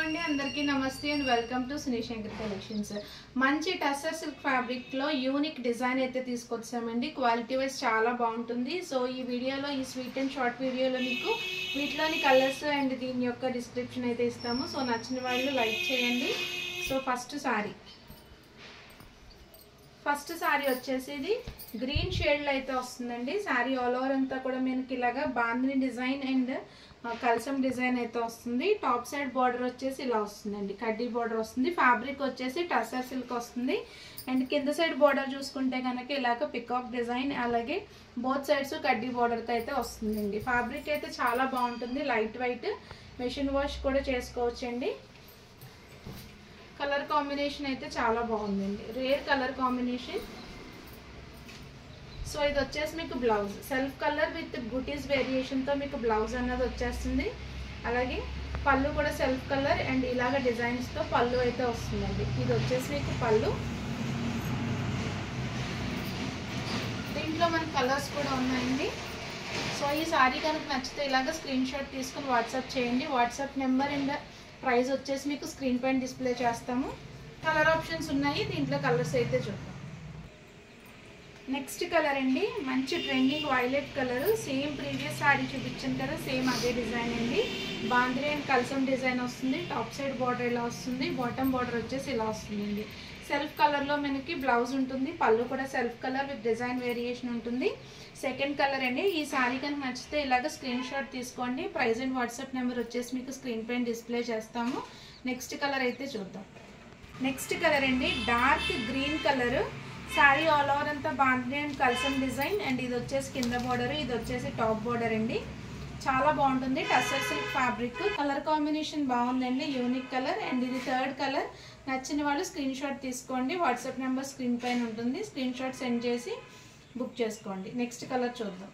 అండి అందరికీ నమస్తే and welcome to Sreeshankar collections. మంచి టస్సర్ సిల్క్ ఫ్యాబ్రిక్ లో యూనిక్ డిజైన్ అయితే తీసుకొచ్చామండి. క్వాలిటీ వైజ్ చాలా బాగుంటుంది. సో ఈ వీడియోలో ఈ స్వీట్ అండ్ షార్ట్ వీడియోలో మీకు వీటిలోని కలర్స్ అండ్ దీని యొక్క డిస్క్రిప్షన్ అయితే ఇస్తాము. సో నచ్చిన వాళ్ళు లైక్ చేయండి. సో ఫస్ట్ సారీ వచ్చేసి ఇది గ్రీన్ షేడ్ లో అయితే వస్తుందండి. సారీ ఆల్ ఓవర్ అంతా కూడా మనకి ఇలాగా బాందిని డిజైన్ అండ్ కల్సం డిజైన్ అయితే వస్తుంది. టాప్ సైడ్ బార్డర్ వచ్చేసి ఇలా వస్తుందండి, కడ్డీ బార్డర్ వస్తుంది. ఫ్యాబ్రిక్ వచ్చేసి టస్సర్ సిల్క్ వస్తుంది. అండ్ కింద సైడ్ బార్డర్ చూసుకుంటే కనుక ఇలాగ పికాక్ డిజైన్, అలాగే బోత్ సైడ్స్ కడ్డీ బార్డర్తో అయితే వస్తుందండి. ఫ్యాబ్రిక్ అయితే చాలా బాగుంటుంది, లైట్ వెయిట్, మెషిన్ వాష్ కూడా చేసుకోవచ్చండి. కలర్ కాంబినేషన్ అయితే చాలా బాగుందండి, రేర్ కలర్ కాంబినేషన్. సో ఇది వచ్చేసి మీకు బ్లౌజ్ సెల్ఫ్ కలర్ విత్ బుటీస్ వేరియేషన్తో మీకు బ్లౌజ్ అన్నది వచ్చేస్తుంది. అలాగే పళ్ళు కూడా సెల్ఫ్ కలర్ అండ్ ఇలాగ డిజైన్స్తో పళ్ళు అయితే వస్తుందండి. ఇది వచ్చేసి మీకు పళ్ళు. దీంట్లో మన కలర్స్ కూడా ఉన్నాయండి. సో ఈ సారీ కనుక నచ్చితే ఇలాగ స్క్రీన్ షాట్ తీసుకుని వాట్సాప్ చేయండి. వాట్సాప్ నెంబర్ అండ్ ప్రైస్ వచ్చేసి మీకు స్క్రీన్ పైన డిస్ప్లే చేస్తాము. కలర్ ఆప్షన్స్ ఉన్నాయి, దీంట్లో కలర్స్ అయితే చూద్దాం. నెక్స్ట్ కలర్ అండి, మంచి trending violet colour. Same previous sorry చూపించాను కదా, సేమ్ అదే డిజైన్ అండి. బాంద్రీ అండ్ కల్సం డిజైన్ వస్తుంది. టాప్ సైడ్ బార్డర్ ఇలా వస్తుంది, బాటమ్ బార్డర్ వచ్చేసి ఇలా వస్తుందండి. సెల్ఫ్ కలర్లో మనకి బ్లౌజ్ ఉంటుంది, పళ్ళు కూడా self colour with design variation ఉంటుంది. సెకండ్ కలర్ అండి. ఈ సారీ కనుక నచ్చితే ఇలాగ స్క్రీన్ షాట్ తీసుకోండి. ప్రైస్ అండ్ వాట్సాప్ నెంబర్ వచ్చేసి మీకు స్క్రీన్ పైన డిస్ప్లే చేస్తాము. నెక్స్ట్ కలర్ అయితే చూద్దాం. నెక్స్ట్ కలర్ అండి, dark green colour. Sorry all over అంతా బాంద్రీ అండ్ కల్సం డిజైన్ అండ్ ఇది వచ్చేసి కింద బార్డర్, ఇది వచ్చేసి టాప్ బార్డర్ అండి. చాలా బాగుంటుంది, tussar silk fabric. Colour combination బాగుందండి, యూనిక్ కలర్. అండ్ ఇది థర్డ్ కలర్. నచ్చిన వాళ్ళు స్క్రీన్ షాట్ తీసుకోండి. వాట్సాప్ నెంబర్ స్క్రీన్ పైన ఉంటుంది, స్క్రీన్ షాట్ సెండ్ చేసి బుక్ చేసుకోండి. నెక్స్ట్ కలర్ చూద్దాం.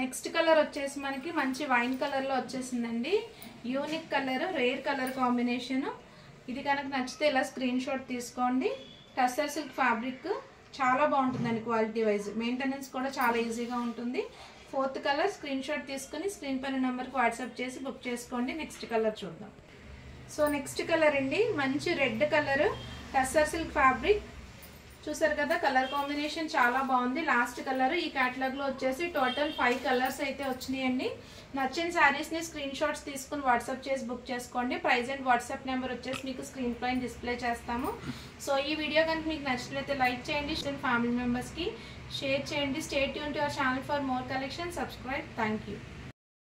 నెక్స్ట్ కలర్ వచ్చేసి మనకి మంచి వైన్ కలర్లో వచ్చేసిందండి. Unique colour, rare colour combination. ఇది కనుక నచ్చితే ఇలా స్క్రీన్ షాట్ తీసుకోండి. టస్సర్ సిల్క్ ఫ్యాబ్రిక్ చాలా బాగుంటుందండి, క్వాలిటీ వైజ్. మెయింటెనెన్స్ కూడా చాలా ఈజీగా ఉంటుంది. ఫోర్త్ కలర్ స్క్రీన్ షాట్ తీసుకుని స్క్రీన్ పైన నెంబర్కి వాట్సాప్ చేసి బుక్ చేసుకోండి. నెక్స్ట్ కలర్ చూద్దాం. సో నెక్స్ట్ కలర్ అండి, మంచి red colour, tussar silk fabric. చూసారు కదా, కలర్ కాంబినేషన్ చాలా బాగుంది. Last colour. ఈ క్యాటలాగ్లో వచ్చేసి టోటల్ 5 కలర్స్ అయితే వచ్చినాయండి. నచ్చిన శారీస్ని స్క్రీన్ షాట్స్ తీసుకుని వాట్సాప్ చేసి బుక్ చేసుకోండి. ప్రైస్ అండ్ వాట్సాప్ నెంబర్ వచ్చేసి మీకు స్క్రీన్ పైన డిస్ప్లే చేస్తాము. సో ఈ వీడియో కనుక మీకు నచ్చినట్లయితే లైక్ చేయండి, ఫ్యామిలీ మెంబర్స్కి షేర్ చేయండి. Stay tune to our channel for more collection. Subscribe. Thank you.